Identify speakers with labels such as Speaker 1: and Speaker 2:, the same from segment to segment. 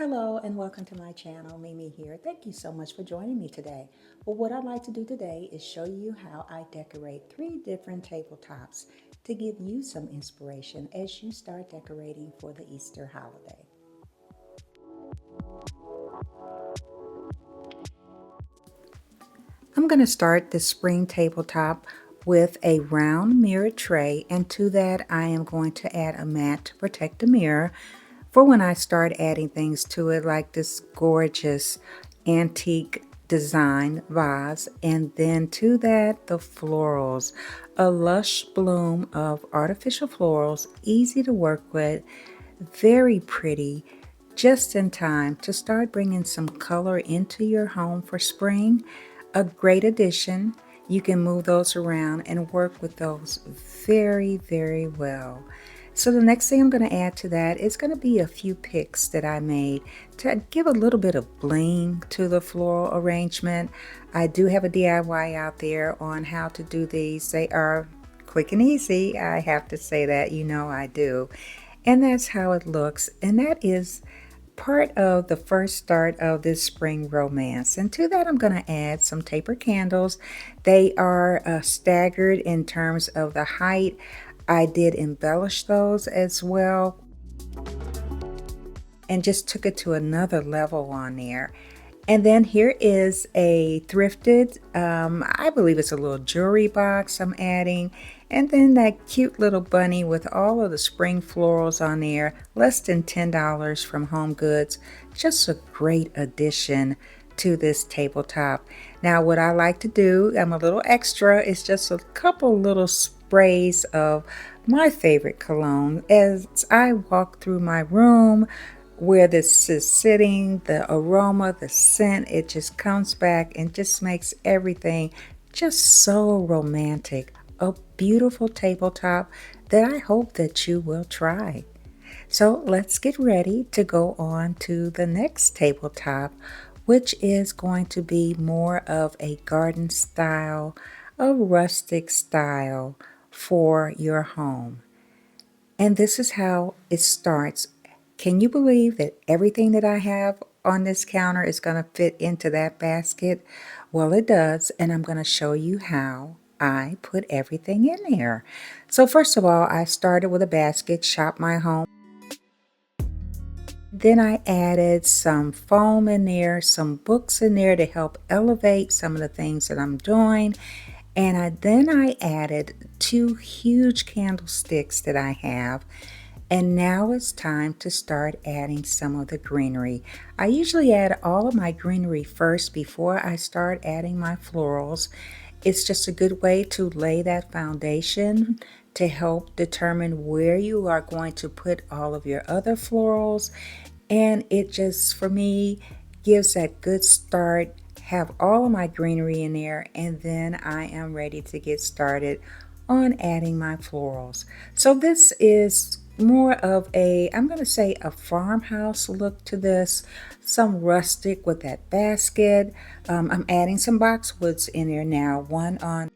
Speaker 1: Hello and welcome to my channel. Mimi here. Thank you so much for joining me today. Well, what I'd like to do today is show you how I decorate 3 different tabletops to give you some inspiration as you start decorating for the Easter holiday. I'm going to start the spring tabletop with a round mirror tray, and to that I am going to add a mat to protect the mirror for when I start adding things to it, like this gorgeous antique design vase. And then to that, the florals, a lush bloom of artificial florals, easy to work with, very pretty, just in time to start bringing some color into your home for spring. A great addition. You can move those around and work with those very well. So the next thing I'm going to add to that is going to be a few picks that I made to give a little bit of bling to the floral arrangement. I do have a DIY out there on how to do these. They are quick and easy. I have to say that, you know I do. And that's how it looks. And that is part of the first start of this spring romance. And to that I'm going to add some taper candles. They are staggered in terms of the height. I did embellish those as well and just took it to another level on there. And then here is a thrifted, I believe it's a little jewelry box I'm adding. And then that cute little bunny with all of the spring florals on there, less than $10 from Home Goods. Just a great addition to this tabletop. Now what I like to do, I'm a little extra, is just a couple little sprays of my favorite cologne as I walk through my room where this is sitting. The aroma, the scent, it just comes back and just makes everything just so romantic. A beautiful tabletop that I hope that you will try. So let's get ready to go on to the next tabletop, which is going to be more of a garden style, a rustic style for your home. And this is how it starts. Can you believe that everything that I have on this counter is going to fit into that basket? Well, it does, and I'm going to show you how I put everything in there. So first of all, I started with a basket, Shop My Home. Then I added some foam in there, some books in there to help elevate some of the things that I'm doing. And then I added 2 huge candlesticks that I have. And now it's time to start adding some of the greenery. I usually add all of my greenery first before I start adding my florals. It's just a good way to lay that foundation to help determine where you are going to put all of your other florals. And it just, for me, gives that good start. Have all of my greenery in there, and then I am ready to get started on adding my florals. So this is more of a, I'm going to say, a farmhouse look to this. Some rustic with that basket. I'm adding some boxwoods in there now, one on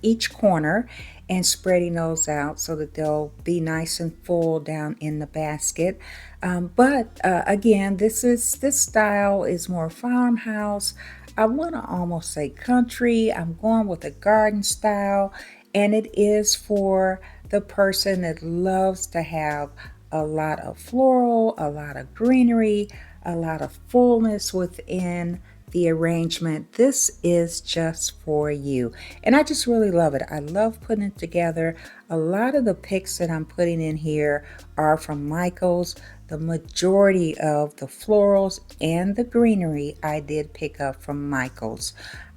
Speaker 1: each corner, and spreading those out so that they'll be nice and full down in the basket. But again, this style is more farmhouse. I want to almost say country. I'm going with a garden style, and it is for the person that loves to have a lot of floral, a lot of greenery, a lot of fullness within the arrangement. This is just for you, and I just really love it. I love putting it together. A lot of the picks that I'm putting in here are from Michael's. The majority of the florals and the greenery I did pick up from Michael's.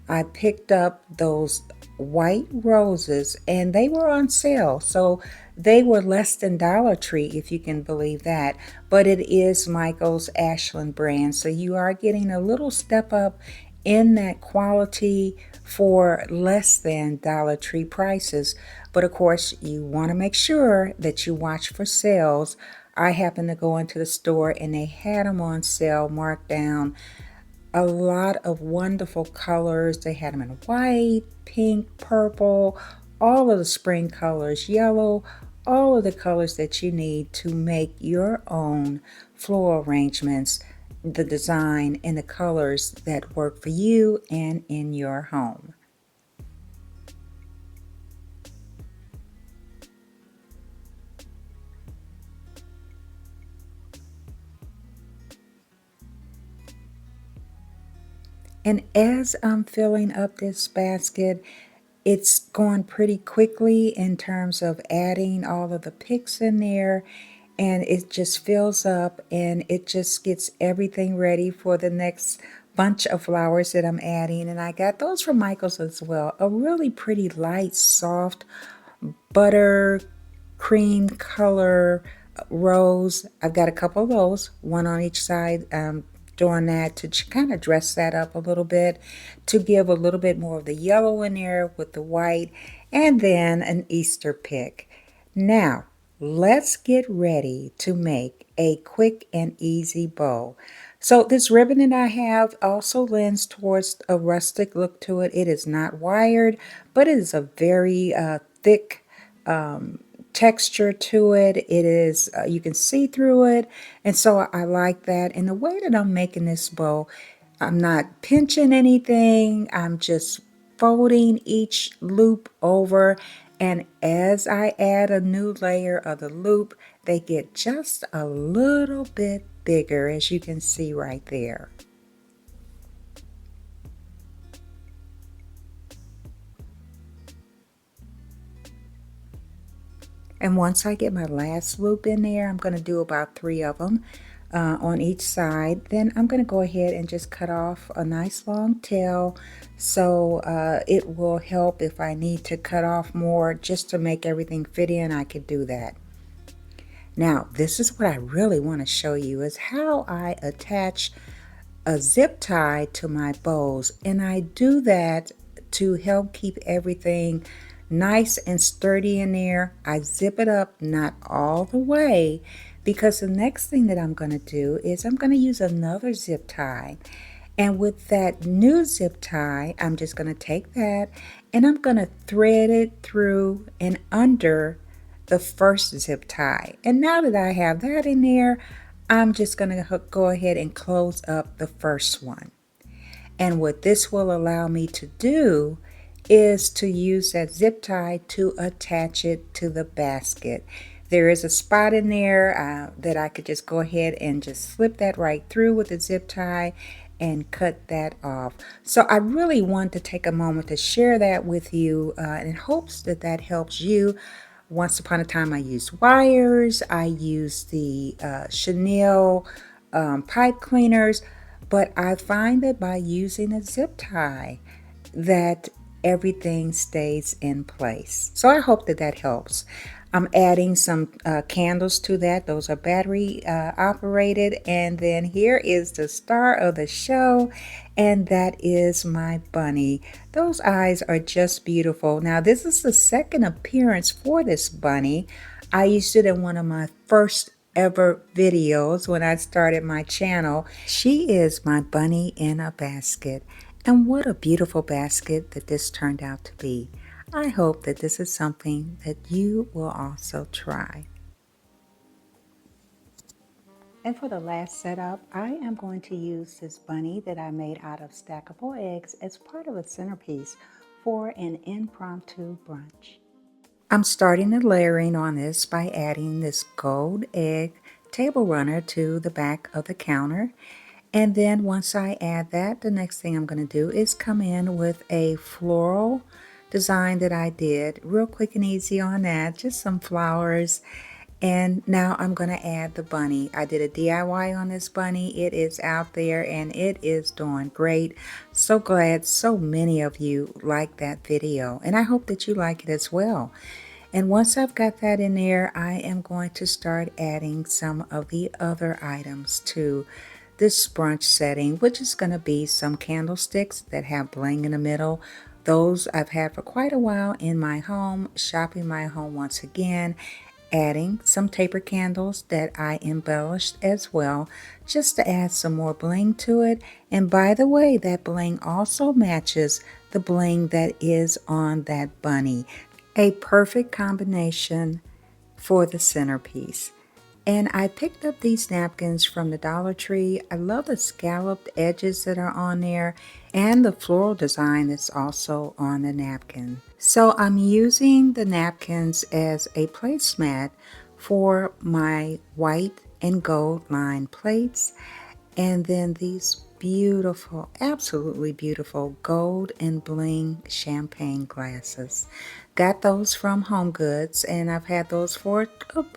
Speaker 1: I picked up those white roses and they were on sale, so they were less than Dollar Tree, if you can believe that. But it is Michael's Ashland brand, so you are getting a little step up in that quality for less than Dollar Tree prices. But of course, you want to make sure that you watch for sales. I happened to go into the store and they had them on sale, marked down. A lot of wonderful colors. They had them in white, pink, purple, all of the spring colors, yellow, all of the colors that you need to make your own floral arrangements, the design, and the colors that work for you and in your home. And as I'm filling up this basket, it's going pretty quickly in terms of adding all of the picks in there, and it just fills up and it just gets everything ready for the next bunch of flowers that I'm adding. And I got those from Michael's as well. A really pretty light, soft butter cream color rose. I've got a couple of those, one on each side, doing that to kind of dress that up a little bit, to give a little bit more of the yellow in there with the white, and then an Easter pick. Now, let's get ready to make a quick and easy bow. So this ribbon that I have also lends towards a rustic look to it. It is not wired, but it is a very thick texture to it. It is, you can see through it. And so I like that. And the way that I'm making this bow, I'm not pinching anything. I'm just folding each loop over. And as I add a new layer of the loop, they get just a little bit bigger, as you can see right there. And once I get my last loop in there, I'm going to do about 3 of them on each side. Then I'm going to go ahead and just cut off a nice long tail, so it will help if I need to cut off more just to make everything fit in. I could do that. Now, this is what I really want to show you, is how I attach a zip tie to my bows, and I do that to help keep everything nice and sturdy in there. I zip it up, not all the way, because the next thing that I'm going to do is I'm going to use another zip tie. And with that new zip tie, I'm just going to take that and I'm going to thread it through and under the first zip tie. And now that I have that in there, I'm just going to go ahead and close up the first one. And what this will allow me to do is to use that zip tie to attach it to the basket. There is a spot in there that I could just go ahead and just slip that right through with the zip tie and cut that off. So I really want to take a moment to share that with you in hopes that that helps you. Once upon a time I used wires, I used the Chanel pipe cleaners, but I find that by using a zip tie that everything stays in place. So I hope that that helps. I'm adding some candles to that. Those are battery operated. And then here is the star of the show, and that is my bunny. Those eyes are just beautiful. Now, this is the second appearance for this bunny. I used it in one of my first ever videos when I started my channel. She is my bunny in a basket. And what a beautiful basket that this turned out to be. I hope that this is something that you will also try. And for the last setup, I am going to use this bunny that I made out of stackable eggs as part of a centerpiece for an impromptu brunch. I'm starting the layering on this by adding this gold egg table runner to the back of the counter. And then once I add that, the next thing I'm going to do is come in with a floral design that I did. Real quick and easy on that, just some flowers. And now I'm going to add the bunny. I did a DIY on this bunny. It is out there and it is doing great. So glad so many of you liked that video. And I hope that you like it as well. And once I've got that in there, I am going to start adding some of the other items to this brunch setting, which is going to be some candlesticks that have bling in the middle. Those I've had for quite a while in my home, shopping my home once again, adding some taper candles that I embellished as well, just to add some more bling to it. And by the way, that bling also matches the bling that is on that bunny. A perfect combination for the centerpiece. And I picked up these napkins from the Dollar Tree. I love the scalloped edges that are on there and the floral design that's also on the napkin. So I'm using the napkins as a placemat for my white and gold lined plates. And then these beautiful, absolutely beautiful gold and bling champagne glasses. Got those from Home Goods, and I've had those for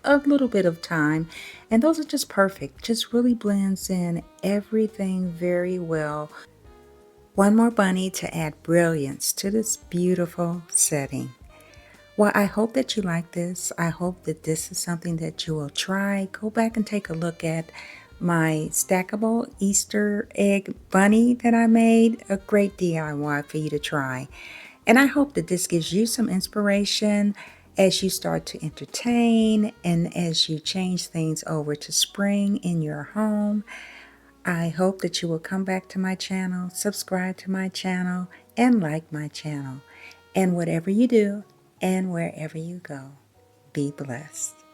Speaker 1: a little bit of time. And those are just perfect. Just really blends in everything very well. One more bunny to add brilliance to this beautiful setting. Well, I hope that you like this. I hope that this is something that you will try. Go back and take a look at my stackable Easter egg bunny that I made. A great DIY for you to try. And I hope that this gives you some inspiration as you start to entertain and as you change things over to spring in your home. I hope that you will come back to my channel, subscribe to my channel, and like my channel. And whatever you do and wherever you go, be blessed.